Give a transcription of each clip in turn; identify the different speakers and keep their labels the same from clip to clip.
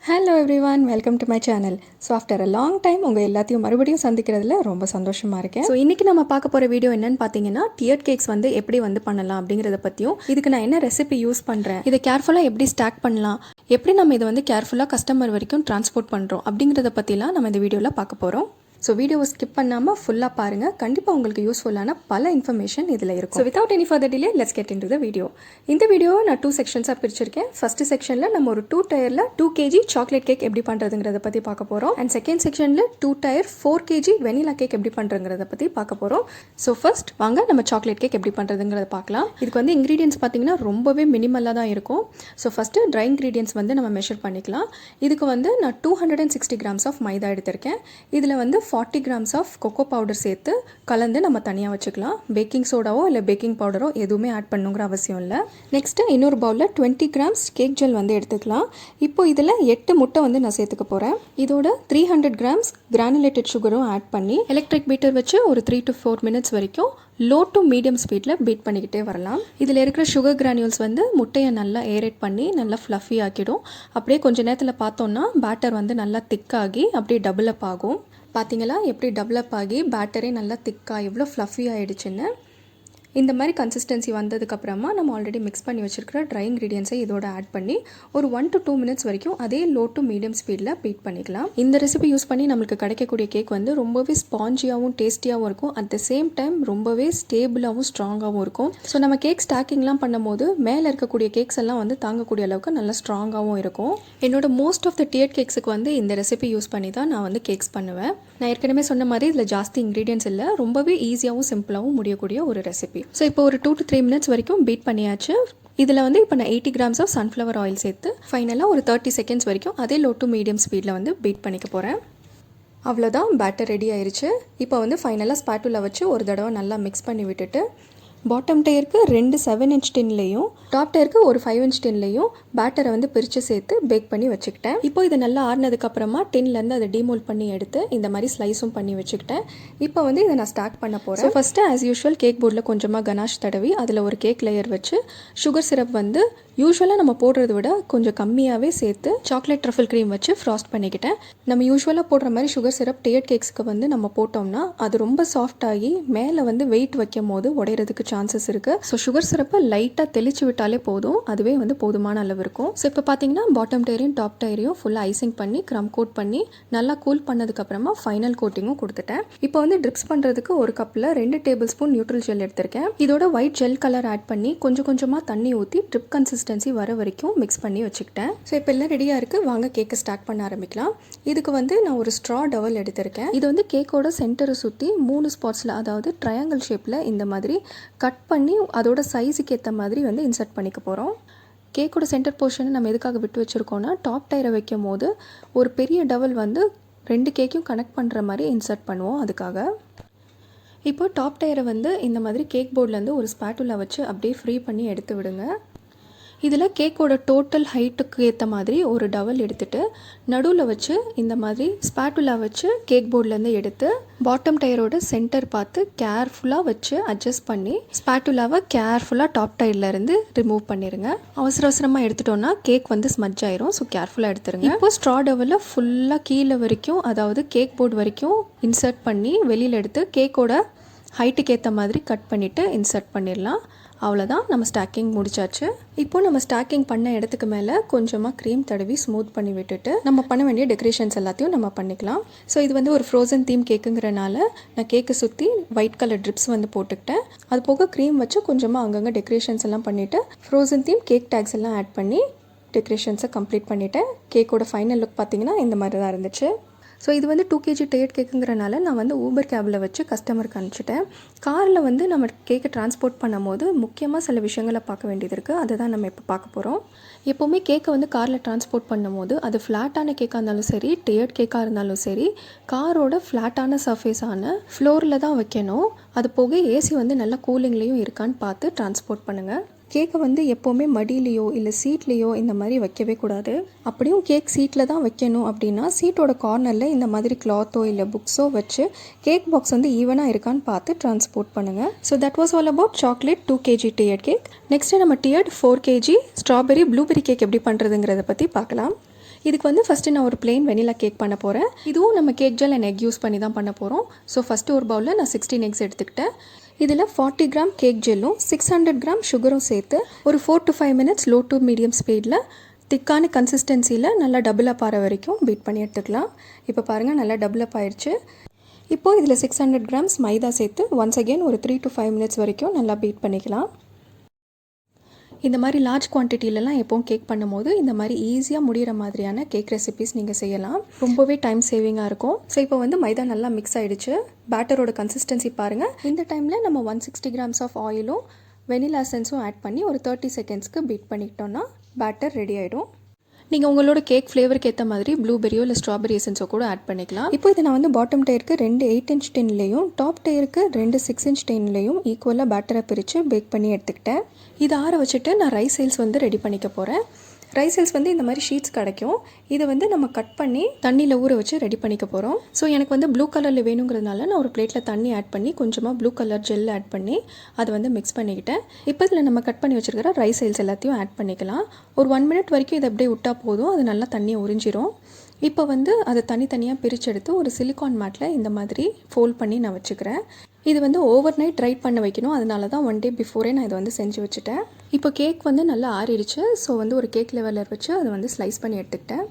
Speaker 1: Hello everyone, welcome to my channel. So after a long time உங்கள் எல்லாத்தையும் மறுபடியும் சந்திக்கிறதுல ரொம்ப சந்தோஷமாக இருக்கேன். ஸோ இன்றைக்கி நம்ம பார்க்க போகிற வீடியோ என்னன்னு பார்த்தீங்கன்னா, டியர்ட் கேக்ஸ் வந்து எப்படி வந்து பண்ணலாம் அப்படிங்கிறத பற்றியும், இதுக்கு நான் என்ன ரெசிபி யூஸ் பண்ணுறேன், இதை கேர்ஃபுல்லாக எப்படி ஸ்டாக் பண்ணலாம், எப்படி நம்ம இதை வந்து கேர்ஃபுல்லாக கஸ்டமர் வரைக்கும் டிரான்ஸ்போர்ட் பண்ணுறோம் அப்படிங்கிறத பற்றிலாம் நம்ம இந்த வீடியோவில் பார்க்க போகிறோம். ஸோ வீடியோவை ஸ்கிப் பண்ணாமல் ஃபுல்லாக பாருங்கள். கண்டிப்பாக உங்களுக்கு யூஸ்ஃபுல்லான பல இன்ஃபர்மேஷன் இதில் இருக்கும். So without any further delay let's get into the video. இந்த வீடியோவை நான் 2 செக்ஷன்ஸாக பிரிச்சிருக்கேன். ஃபர்ஸ்ட் செக்ஷனில் நம்ம ஒரு 2 டயரில் 2 kg சாக்லேட் கேக் எப்படி பண்ணுறதுங்கிறத பற்றி பார்க்க போகிறோம். அண்ட் செகண்ட் செக்ஷனில் 2 டயர் 4 kg வெனிலா கேக் எப்படி பண்ணுறதுங்கிறத பற்றி பார்க்க போகிறோம். ஸோ ஃபர்ஸ்ட் வாங்க நம்ம சாக்லேட் கேக் எப்படி பண்ணுறதுங்கிறத பார்க்கலாம். இதுக்கு வந்து இன்க்ரீடியன்ஸ் பார்த்தீங்கன்னா ரொம்பவே மினிமலாக தான் இருக்கும். ஸோ ஃபஸ்ட்டு ட்ரை இன்க்ரீடியன்ஸ் வந்து நம்ம மெஷர் பண்ணிக்கலாம். இதுக்கு வந்து நான் 260 கிராம்ஸ் ஆஃப் மைதா எடுத்திருக்கேன். இதில் வந்து 40 கிராம்ஸ் ஆஃப் கொக்கோ பவுடர் சேர்த்து கலந்து நம்ம தனியாக வச்சுக்கலாம். பேக்கிங் சோடாவோ இல்லை பேக்கிங் பவுடரோ எதுவுமே ஆட் பண்ணுங்கிற அவசியம் இல்லை. நெக்ஸ்ட்டு இன்னொரு பவுலில் 20 கிராம்ஸ் கேக் ஜெல் வந்து எடுத்துக்கலாம். இப்போ இதில் 8 முட்டை வந்து நான் சேர்த்துக்க போகிறேன். இதோட 300 கிராம்ஸ் கிரானுலேட்டட் சுகரும் ஆட் பண்ணி எலக்ட்ரிக் பீட்டர் வச்சு ஒரு 3 to 4 மினிட்ஸ் வரைக்கும் லோ டு மீடியம் ஸ்பீடில் பீட் பண்ணிக்கிட்டே வரலாம். இதில் இருக்கிற சுகர் கிரானியூல்ஸ் வந்து முட்டையை நல்லா ஏரேட் பண்ணி நல்லா ஃப்ளஃபி ஆக்கிடும். அப்படியே கொஞ்சம் நேரத்தில் பார்த்தோன்னா பேட்டர் வந்து நல்லா திக்காகி அப்படியே டபுள் அப் ஆகும். பார்த்தீங்களா எப்படி டெவலப் ஆகி பேட்டரே நல்லா திக்காக எவ்வளோ ஃப்ளஃபி ஆகிடுச்சுன்னு. இந்த மாதிரி கன்சிஸ்டன்சி வந்ததுக்கப்புறமா நம்ம ஆல்ரெடி மிக்ஸ் பண்ணி வச்சுருக்கிற ட்ரை இன்க்ரீடியன்ஸை இதோட ஆட் பண்ணி ஒரு 1 to 2 மினிட்ஸ் வரைக்கும் அதே லோ டு மீடியம் ஸ்பீடில் பீட் பண்ணிக்கலாம். இந்த ரெசிபி யூஸ் பண்ணி நம்மளுக்கு கிடைக்கக்கூடிய கேக் வந்து ரொம்பவே ஸ்பாஞ்சியாகவும் டேஸ்டியாகவும் இருக்கும். அட் த சேம் டைம் ரொம்பவே ஸ்டேபிளாகவும் ஸ்ட்ராங்காகவும் இருக்கும். ஸோ நம்ம கேக் ஸ்டாக்கிங்லாம் பண்ணும்போது மேலே இருக்கக்கூடிய கேக்ஸ் எல்லாம் வந்து தாங்கக்கூடிய அளவுக்கு நல்லா ஸ்ட்ராங்காகவும் இருக்கும். என்னோட மோஸ்ட் ஆஃப் த டியர்ட் கேக்ஸுக்கு வந்து இந்த ரெசிபி யூஸ் பண்ணி தான் நான் வந்து கேக்ஸ் பண்ணுவேன். நான் ஏற்கனவே சொன்ன மாதிரி இதில் ஜாஸ்தி இன்க்ரீடியன்ஸ் இல்லை, ரொம்பவே ஈஸியாகவும் சிம்பிளாகவும் முடியக்கூடிய ஒரு ரெசிபி. ஸோ இப்போ ஒரு 2 to 3 மினிட்ஸ் வரைக்கும் பீட் பண்ணியாச்சு. இதில் வந்து இப்போ நான் 80 கிராம்ஸ் ஆஃப் சன்ஃப்ளவர் ஆயில் சேர்த்து ஃபைனலாக ஒரு 30 செகண்ட்ஸ் வரைக்கும் அதே லோ டு மீடியம் ஸ்பீடில் வந்து பீட் பண்ணிக்க போகிறேன். அவ்வளோதான், பேட்டர் ரெடி ஆயிடுச்சு. இப்போ வந்து ஃபைனலாக ஸ்பாட்டுலா வச்சு ஒரு தடவை நல்லா மிக்ஸ் பண்ணி விட்டுட்டு பாட்டம் டயருக்கு 2 7-inch டின்லையும் டாப் டயருக்கு ஒரு 5-inch டின்லையும் பேட்டரை வந்து பிரித்து சேர்த்து பேக் பண்ணி வச்சுக்கிட்டேன். இப்போ இதை நல்லா ஆறினதுக்கப்புறமா டின்லேருந்து அதை டீமோல் பண்ணி எடுத்து இந்த மாதிரி ஸ்லைஸும் பண்ணி வச்சுக்கிட்டேன். இப்போ வந்து இதை நான் ஸ்டார்ட் பண்ண போகிறேன். ஃபஸ்ட்டு ஆஸ் யூஷுவல் கேக் போர்டில் கொஞ்சமாக கனாஷ் தடவி அதில் ஒரு கேக் லேயர் வச்சு சுகர் சிரப் வந்து யூஸ்வலாக நம்ம போடுறத விட கொஞ்சம் கம்மியாகவே சேர்த்து சாக்லேட் ட்ரஃபிள் க்ரீம் வச்சு ஃப்ராஸ்ட் பண்ணிக்கிட்டேன். நம்ம யூஸ்வலாக போடுற மாதிரி சுகர் சிரப் டியர்ட் கேக்ஸுக்கு வந்து நம்ம போட்டோம்னா அது ரொம்ப சாஃப்ட் ஆகி மேலே வந்து வெயிட் வைக்கும் போது உடையிறதுக்கு சான்சஸ் இருக்குது. ஸோ சுகர் சிரப்பை லைட்டாக தெளிச்சு விட்டாலே போதும், அதுவே வந்து போதுமான அளவு இருக்கும். ஸோ இப்போ பார்த்தீங்கன்னா பாட்டம் டயரையும் டாப் டயரையும் ஃபுல்லாக ஐசிங் பண்ணி க்ரம் கோட் பண்ணி நல்லா கூல் பண்ணதுக்கப்புறமா ஃபைனல் கோட்டிங்கும் கொடுத்துட்டேன். இப்போ வந்து ட்ரிப்ஸ் பண்ணுறதுக்கு ஒரு கப்பில் 2 டேபிள் ஸ்பூன் நியூட்ரல் ஜெல் எடுத்திருக்கேன். இதோட ஒயிட் ஜெல் கலர் ஆட் பண்ணி கொஞ்சம் கொஞ்சமாக தண்ணி ஊற்றி ட்ரிப் கன்சிஸ்டன்சி வர வரைக்கும் மிக்ஸ் பண்ணி வச்சுக்கிட்டேன். ஸோ இப்போ எல்லாம் ரெடியாக இருக்குது, வாங்க கேக்கை ஸ்டார்ட் பண்ண ஆரம்பிக்கலாம். இதுக்கு வந்து நான் ஒரு ஸ்ட்ரா டவல் எடுத்திருக்கேன். இது வந்து கேக்கோட சென்டரை சுற்றி 3 ஸ்பாட்ஸில், அதாவது ட்ரையாங்கிள் ஷேப்பில் இந்த மாதிரி கட் பண்ணி அதோட சைஸுக்கு ஏற்ற மாதிரி வந்து இன்சர்ட் பண்ணிக்க போகிறோம். கேக்கோட சென்டர் போர்ஷனை நம்ம எதுக்காக விட்டு வச்சுருக்கோன்னா டாப் டயரை வைக்கும் போது ஒரு பெரிய டவல் வந்து 2 கேக்கையும் கனெக்ட் பண்ணுற மாதிரி இன்சர்ட் பண்ணுவோம். அதுக்காக இப்போ டாப் டயரை வந்து இந்த மாதிரி கேக் போர்ட்லேருந்து ஒரு ஸ்பாட்டுலா வச்சு அப்படியே ஃப்ரீ பண்ணி எடுத்து விடுங்க. இதில் கேக்கோட டோட்டல் ஹைட்டுக்கு ஏற்ற மாதிரி ஒரு டவல் எடுத்துகிட்டு நடுவில் வச்சு இந்த மாதிரி ஸ்பாட்டுலா வச்சு கேக் போர்ட்லேருந்து எடுத்து பாட்டம் டயரோட சென்டர் பார்த்து கேர்ஃபுல்லாக வச்சு அட்ஜஸ்ட் பண்ணி ஸ்பாட்டுலாவை கேர்ஃபுல்லாக டாப் டயர்லேருந்து ரிமூவ் பண்ணிடுங்க. அவசர அவசரமாக எடுத்துட்டோன்னா கேக் வந்து ஸ்மட்ஜ் ஆயிரும். ஸோ கேர்ஃபுல்லாக எடுத்துருங்க. இப்போ ஸ்ட்ரா டவலில் ஃபுல்லாக கீழே வரைக்கும், அதாவது கேக் போர்டு வரைக்கும் இன்சர்ட் பண்ணி வெளியில் எடுத்து கேக்கோட ஹைட்டுக்கு ஏற்ற மாதிரி கட் பண்ணிவிட்டு இன்சர்ட் பண்ணிடலாம். அவ்வளோதான், நம்ம ஸ்டாக்கிங் முடிச்சாச்சு. இப்போ நம்ம ஸ்டாக்கிங் பண்ண இடத்துக்கு மேலே கொஞ்சமாக க்ரீம் தடவி ஸ்மூத் பண்ணி விட்டுட்டு நம்ம பண்ண வேண்டிய டெக்கரேஷன்ஸ் எல்லாத்தையும் நம்ம பண்ணிக்கலாம். ஸோ இது வந்து ஒரு ஃப்ரோசன் தீம் கேக்குங்கிறனால நான் கேக்கை சுற்றி ஒயிட் கலர் ட்ரிப்ஸ் வந்து போட்டுக்கிட்டேன். அது போக க்ரீம் வச்சு கொஞ்சமாக அங்கங்கே டெக்கரேஷன்ஸ் எல்லாம் பண்ணிவிட்டு ஃப்ரோசன் தீம் கேக் டேக்ஸ் எல்லாம் ஆட் பண்ணி டெக்கரேஷன்ஸை கம்ப்ளீட் பண்ணிவிட்டேன். கேக்கோட ஃபைனல் லுக் பார்த்திங்கன்னா இந்த மாதிரி தான் இருந்துச்சு. ஸோ இது வந்து 2 kg டயர்ட் கேக்குங்கிறனால நான் வந்து ஊபர் கேபில் வச்சு கஸ்டமருக்கு அனுப்பிச்சிட்டேன். காரில் வந்து நம்ம கேக்கை டிரான்ஸ்போர்ட் பண்ணும்போது முக்கியமாக சில விஷயங்களை பார்க்க வேண்டியது இருக்குது. அதை தான் நம்ம இப்போ பார்க்க போகிறோம். எப்போவுமே கேக்கை வந்து காரில் டிரான்ஸ்போர்ட் பண்ணும்போது அது ஃப்ளாட்டான கேக்காக இருந்தாலும் சரி, டயர்ட் கேக்காக இருந்தாலும் சரி, காரோட ஃப்ளாட்டான சர்ஃபேஸான ஃப்ளோரில் தான் வைக்கணும். அது போக ஏசி வந்து நல்லா கூலிங்லேயும் இருக்கான்னு பார்த்து டிரான்ஸ்போர்ட் பண்ணுங்கள். கேக்கை வந்து எப்போவுமே மடியிலையோ இல்லை சீட்லேயோ இந்த மாதிரி வைக்கவே கூடாது. அப்படியும் கேக் சீட்டில் தான் வைக்கணும் அப்படின்னா சீட்டோட கார்னரில் இந்த மாதிரி கிளாத்தோ இல்லை புக்ஸோ வச்சு கேக் பாக்ஸ் வந்து ஈவனாக இருக்கான்னு பார்த்து டிரான்ஸ்போர்ட் பண்ணுங்கள். So that was all about chocolate 2 kg tiered cake. Next நம்ம tiered 4 kg strawberry blueberry cake எப்படி பண்ணுறதுங்கிறத பற்றி பார்க்கலாம். இதுக்கு வந்து ஃபஸ்ட்டு நான் ஒரு பிளெயின் வெனிலா கேக் பண்ண போகிறேன். இதுவும் நம்ம cake gel and egg use பண்ணி தான் பண்ண போகிறோம். ஸோ ஃபஸ்ட்டு ஒரு பவுலில் நான் 16 எக்ஸ் எடுத்துக்கிட்டேன். இதில் 40 கிராம் கேக் ஜெல்லும் 600 கிராம் சுகரும் சேர்த்து ஒரு 4 to 5 minutes low to medium ஸ்பீடில் திக்கான கன்சிஸ்டன்சியில் நல்லா டபுள் அப் ஆகிற வரைக்கும் பீட் பண்ணி எடுத்துக்கலாம். இப்போ பாருங்கள் நல்லா டபுள் அப் ஆயிடுச்சு. இப்போது இதில் 600 கிராம்ஸ் மைதா சேர்த்து ஒன்ஸ் அகெயின் ஒரு 3 to 5 மினிட்ஸ் வரைக்கும் நல்லா பீட் பண்ணிக்கலாம். இந்த மாதிரி லார்ஜ் குவான்டிட்டிலலாம் எப்போவும் கேக் பண்ணும்போது இந்த மாதிரி ஈஸியாக முடிகிற மாதிரியான கேக் ரெசிபிஸ் நீங்கள் செய்யலாம். ரொம்பவே டைம் சேவிங்காக இருக்கும். ஸோ இப்போ வந்து மைதா நல்லா மிக்ஸ் ஆகிடுச்சு. பேட்டரோட கன்சிஸ்டன்சி பாருங்கள். இந்த டைமில் நம்ம 160 கிராம்ஸ் ஆஃப் ஆயிலும் வெனிலா எசன்ஸும் ஆட் பண்ணி ஒரு 30 செகண்ட்ஸ்க்கு பீட் பண்ணிக்கிட்டோன்னா பேட்டர் ரெடி ஆகிடும். நீங்கள் உங்களோட கேக் ஃப்ளேவருக்கு ஏற்ற மாதிரி ப்ளூபெரியோ இல்லை ஸ்ட்ராபெரி எசன்ஸோ கூட ஆட் பண்ணிக்கலாம். இப்போ இதை நான் வந்து பாட்டம் டயருக்கு 2 8 இன்ச் டின்லேயும் டாப் டயருக்கு 2 6 இன்ச் டின்லேயும் ஈக்குவலாக பேட்டரை பிரித்து பேக் பண்ணி எடுத்துக்கிட்டேன். இதை ஆற வச்சுட்டு நான் ரைஸ் சைல்ஸ் வந்து ரெடி பண்ணிக்க போகிறேன். ரைஸ் சைல்ஸ் வந்து இந்த மாதிரி ஷீட்ஸ் கிடைக்கும். இதை வந்து நம்ம கட் பண்ணி தண்ணியில் ஊற வச்சு ரெடி பண்ணிக்க போகிறோம். ஸோ எனக்கு வந்து ப்ளூ கலரில் வேணுங்கிறதுனால நான் ஒரு பிளேட்டில் தண்ணி ஆட் பண்ணி கொஞ்சமாக ப்ளூ கலர் ஜெல் ஆட் பண்ணி அதை வந்து மிக்ஸ் பண்ணிக்கிட்டேன். இப்போ இதில் நம்ம கட் பண்ணி வச்சுருக்கிற ரைஸ் சைல்ஸ் எல்லாத்தையும் ஆட் பண்ணிக்கலாம். ஒரு 1 மினிட் வரைக்கும் இதை அப்படியே விட்டால் போதும். அது நல்லா தண்ணியை உறிஞ்சிரும். இப்போ வந்து அதை தனித்தனியாக பிரிச்செடுத்து ஒரு சிலிக்கான் மேட்டில் இந்த மாதிரி ஃபோல்ட் பண்ணி நான் வச்சுக்கிறேன். இது வந்து ஓவர் நைட் ட்ரை பண்ண வைக்கணும். அதனால தான் 1 டே பிஃபோரே நான் இதை வந்து செஞ்சு வச்சுட்டேன். இப்போ கேக் வந்து நல்லா ஆறிடுச்சு. ஸோ வந்து ஒரு கேக் லெவலில் வச்சு அதை வந்து ஸ்லைஸ் பண்ணி எடுத்துக்கிட்டேன்.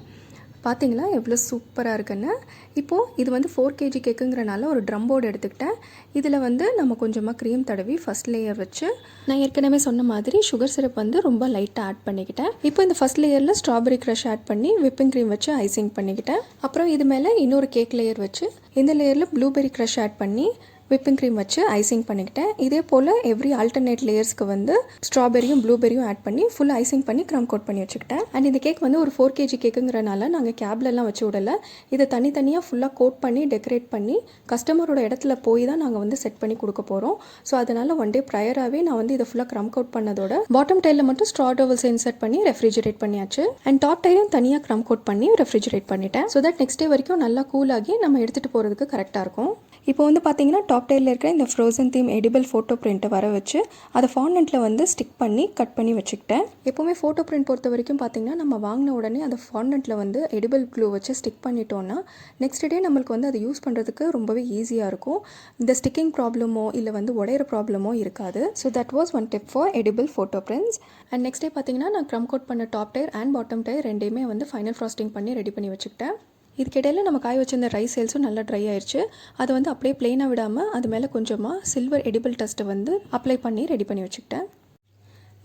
Speaker 1: பார்த்தீங்களா எவ்வளோ சூப்பராக இருக்குன்னு. இப்போது இது வந்து 4 kg கேக்குங்கிறனால ஒரு ட்ரம் போர்டு எடுத்துக்கிட்டேன். இதில் வந்து நம்ம கொஞ்சமாக க்ரீம் தடவி ஃபஸ்ட் லேயர் வச்சு நான் ஏற்கனவே சொன்ன மாதிரி சுகர் சிரப் வந்து ரொம்ப லைட்டாக ஆட் பண்ணிக்கிட்டேன். இப்போ இந்த ஃபஸ்ட் லேயரில் ஸ்ட்ராபெரி க்ரஷ் ஆட் பண்ணி விப்பிங் க்ரீம் வச்சு ஐசிங் பண்ணிக்கிட்டேன். அப்புறம் இது மேலே இன்னொரு கேக் லேயர் வச்சு இந்த லேயரில் ப்ளூபெரி க்ரஷ் ஆட் பண்ணி விப்பிங் க்ரீம் வச்சு ஐசிங் பண்ணிக்கிட்டேன். இதே போல் எவ்ரி ஆல்டர்னேட் லேயர்ஸ்க்கு வந்து ஸ்ட்ராபெரியும் ப்ளூபெரியும் ஆட் பண்ணி ஃபுல் ஐசிங் பண்ணி க்ரம் கோட் பண்ணி வச்சுக்கிட்டேன். அண்ட் இந்த கேக் வந்து ஒரு 4 kg கேக்குங்கிறனால நாங்கள் கேப்லலாம் வச்சு விடலை. இதை தனித்தனியாக ஃபுல்லாக கோட் பண்ணி டெக்கரேட் பண்ணி கஸ்டமரோட இடத்துல போய் தான் நாங்கள் வந்து செட் பண்ணி கொடுக்க போகிறோம். ஸோ அதனால் 1 டே ப்ரையராகவே நான் வந்து இதை ஃபுல்லாக க்ரம் கோட் பண்ணதோட பாட்டம் டைலில் மட்டும் ஸ்ட்ரா டவல்ஸ் இன்சர்ட் பண்ணி ரெஃப்ரிஜரேட் பண்ணியாச்சு. அண்ட் டாப் டைலையும் தனியாக க்ரம் கோட் பண்ணி ரெஃப்ரிஜரேட் பண்ணிட்டேன். ஸோ தட் நெக்ஸ்ட் டே வரைக்கும் நல்லா கூலாகி நம்ம எடுத்துகிட்டு போகிறதுக்கு கரெக்டாக இருக்கும். இப்போ வந்து பார்த்தீங்கன்னா டாப் டைலில் இருக்கிற இந்த ஃப்ரோசன் தீம் எடிபிள் ஃபோட்டோ பிரிண்ட்டை வர வச்சு அதை ஃபாண்டன்ட்டில் வந்து ஸ்டிக் பண்ணி கட் பண்ணி வச்சுக்கிட்டேன். எப்போவுமே ஃபோட்டோ பிரிண்ட் பொறுத்த வரைக்கும் பார்த்தீங்கன்னா நம்ம வாங்கின உடனே அதை ஃபாண்டன்ட்டில் வந்து எடிபிள் க்ளூ வச்சு ஸ்டிக் பண்ணிட்டோன்னா நெக்ஸ்ட் டே நம்மளுக்கு வந்து அதை யூஸ் பண்ணுறதுக்கு ரொம்பவே ஈஸியாக இருக்கும். இந்த ஸ்டிக்கிங் ப்ராப்ளமோ இல்லை வந்து உடையிற ப்ராப்ளமோ இருக்காது. So that was one tip for edible photo prints. And next day பார்த்தீங்கன்னா நான் க்ரம் கோட் பண்ண top tier and bottom tier ரெண்டையுமே வந்து ஃபைனல் ஃப்ராஸ்டிங் பண்ணி ரெடி பண்ணி வச்சுக்கிட்டேன். இதுக்கிடையில் நம்ம காய வச்சிருந்த ரைஸ் சேல்ஸும் நல்லா ட்ரை ஆயிடுச்சு. அதை வந்து அப்படியே பிளெயினாக விடாமல் அது மேலே கொஞ்சமாக சில்வர் எடிபிள் டஸ்ட்டை வந்து அப்ளை பண்ணி ரெடி பண்ணி வச்சுக்கிட்டேன்.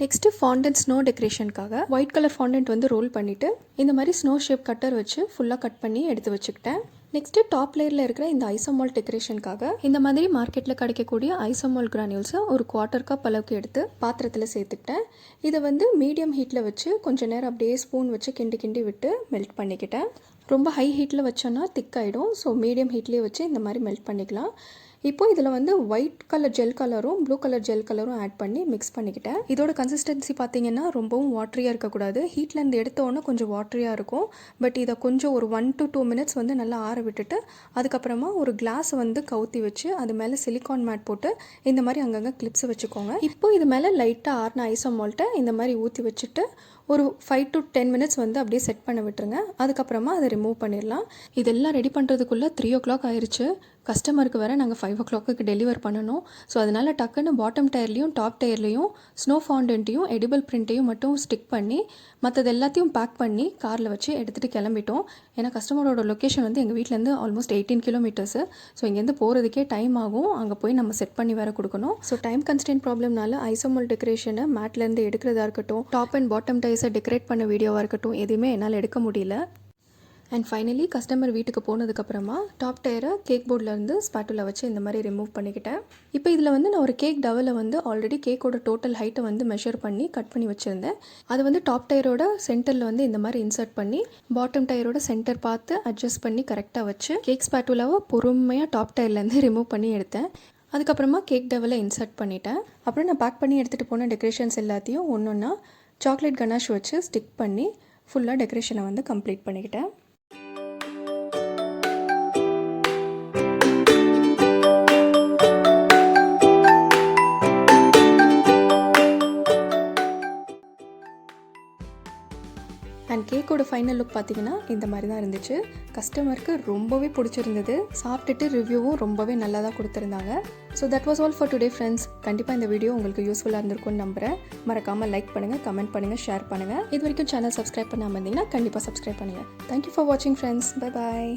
Speaker 1: நெக்ஸ்ட்டு ஃபாண்டன்ட் ஸ்னோ டெக்கரேஷனுக்காக ஒயிட் கலர் ஃபாண்டன்ட் வந்து ரோல் பண்ணிவிட்டு இந்த மாதிரி ஸ்னோ ஷேப் கட்டர் வச்சு ஃபுல்லாக கட் பண்ணி எடுத்து வச்சுக்கிட்டேன். நெக்ஸ்ட்டு டாப் லேயரில் இருக்கிற இந்த ஐசோமால் டெக்கரேஷனுக்காக இந்த மாதிரி மார்க்கெட்டில் கிடைக்கக்கூடிய ஐசோமால் கிரானியூல்ஸை ஒரு 1/4 கப் அளவுக்கு எடுத்து பாத்திரத்தில் சேர்த்துக்கிட்டேன். இதை வந்து மீடியம் ஹீட்டில் வச்சு கொஞ்சம் நேரம் அப்படியே ஸ்பூன் வச்சு கிண்டி கிண்டி விட்டு மெல்ட் பண்ணிக்கிட்டேன். ரொம்ப ஹை ஹீட்டில் வச்சோன்னா திக் ஆகிடும். ஸோ மீடியம் ஹீட்லேயே வச்சு இந்த மாதிரி மெல்ட் பண்ணிக்கலாம். இப்போ இதில் வந்து ஒயிட் கலர் ஜெல் கலரும் ப்ளூ கலர் ஜெல் கலரும் ஆட் பண்ணி மிக்ஸ் பண்ணிக்கிட்டேன். இதோட கன்சிஸ்டன்சி பார்த்தீங்கன்னா ரொம்பவும் வாட்டரியாக இருக்கக்கூடாது. ஹீட்லேருந்து எடுத்தோன்னே கொஞ்சம் வாட்டரியாக இருக்கும். பட் இதை கொஞ்சம் ஒரு 1 to 2 மினிட்ஸ் வந்து நல்லா ஆற விட்டுட்டு அதுக்கப்புறமா ஒரு கிளாஸ் வந்து கவுத்தி வச்சு அது மேலே சிலிக்கான் மேட் போட்டு இந்த மாதிரி அங்கங்கே கிளிப்ஸ் வச்சுக்கோங்க. இப்போ இது மேலே லைட்டாக ஆறின ஐசோமால்ட்டை இந்த மாதிரி ஊற்றி வச்சுட்டு ஒரு 5 to 10 மினிட்ஸ் வந்து அப்படியே செட் பண்ண விட்டுருங்க. அதுக்கப்புறமா அதை ரிமூவ் பண்ணிடலாம். இதெல்லாம் ரெடி பண்ணுறதுக்குள்ளே 3 o'clock ஆயிடுச்சு. கஸ்டமருக்கு வேறு நாங்கள் 5 o'clock டெலிவர் பண்ணணும். ஸோ அதனால் டக்குன்னு பாட்டம் டயர்லேயும் டாப் டயர்லேயும் ஸ்னோ ஃபாண்டன்ட்டையும் எடிபிள் பிரிண்ட்டையும் மட்டும் ஸ்டிக் பண்ணி மற்றது எல்லாத்தையும் பேக் பண்ணி காரில் வச்சு எடுத்துகிட்டு கிளம்பிட்டோம். ஏன்னா கஸ்டமரோட லொக்கேஷன் வந்து எங்கள் வீட்டிலேருந்து ஆல்மோஸ்ட் 18 கிலோமீட்டர்ஸு. ஸோ இங்கேருந்து போகிறதுக்கே டைம் ஆகும். அங்கே போய் நம்ம செட் பண்ணி வேறு கொடுக்கணும். ஸோ டைம் கன்ஸ்டன்ட் ப்ராப்ளம்னால ஐசோமால் டெக்கரேஷனை மேட்லேருந்து எடுக்கிறதா இருக்கட்டும், டாப் அண்ட் பாட்டம் டயர்ஸை டெக்கரேட் பண்ண வீடியோவாக இருக்கட்டும், எதுவுமே என்னால் எடுக்க முடியல. அண்ட் ஃபைனலி கஸ்டமர் வீட்டுக்கு போனதுக்கப்புறமா டாப் டயரை கேக் போர்ட்லேருந்து ஸ்பாட்டுல வச்சு இந்த மாதிரி ரிமூவ் பண்ணிக்கிட்டேன். இப்போ இதில் வந்து நான் ஒரு கேக் டவலை வந்து ஆல்ரெடி கேக்கோட டோட்டல் ஹைட்டை வந்து மெஷர் பண்ணி கட் பண்ணி வச்சுருந்தேன். அது வந்து டாப் டயரோட சென்டரில் வந்து இந்த மாதிரி இன்சர்ட் பண்ணி பாட்டம் டயரோட சென்டர் பார்த்து அட்ஜஸ்ட் பண்ணி கரெக்டாக வச்சு கேக் ஸ்பாட்டுலாவை பொறுமையாக டாப் டயர்லேருந்து ரிமூவ் பண்ணி எடுத்தேன். அதுக்கப்புறமா கேக் டவலை இன்சர்ட் பண்ணிட்டேன். அப்புறம் நான் பேக் பண்ணி எடுத்துகிட்டு போன டெக்கரேஷன்ஸ் எல்லாத்தையும் ஒன்றா சாக்லேட் கனாஷ் வச்சு ஸ்டிக் பண்ணி ஃபுல்லாக டெக்கரேஷனை வந்து கம்ப்ளீட் பண்ணிக்கிட்டேன். அண்ட் கேக்கோட ஃபைனல் லுக் பார்த்தீங்கன்னா இந்த மாதிரி தான் இருந்துச்சு. கஸ்டமருக்கு ரொம்பவே பிடிச்சிருந்தது. சாப்பிட்டுட்டு ரிவ்யூவும் ரொம்பவே நல்லா தான் கொடுத்துருந்தாங்க. So that was all for today friends. கண்டிப்பாக இந்த வீடியோ உங்களுக்கு யூஸ்ஃபுல்லாக இருந்திருக்கும்னு நம்புகிறேன். மறக்காமல் லைக் பண்ணுங்கள், கமெண்ட் பண்ணுங்கள், ஷேர் பண்ணுங்கள். இது வரைக்கும் சேனல் சப்ஸ்கிரைப் பண்ணாமல் இருந்தீங்கன்னா கண்டிப்பாக சப்ஸ்கிரைப் பண்ணுங்கள். தேங்க்யூ ஃபார் வாட்சிங் ஃப்ரெண்ட்ஸ். Bye bye.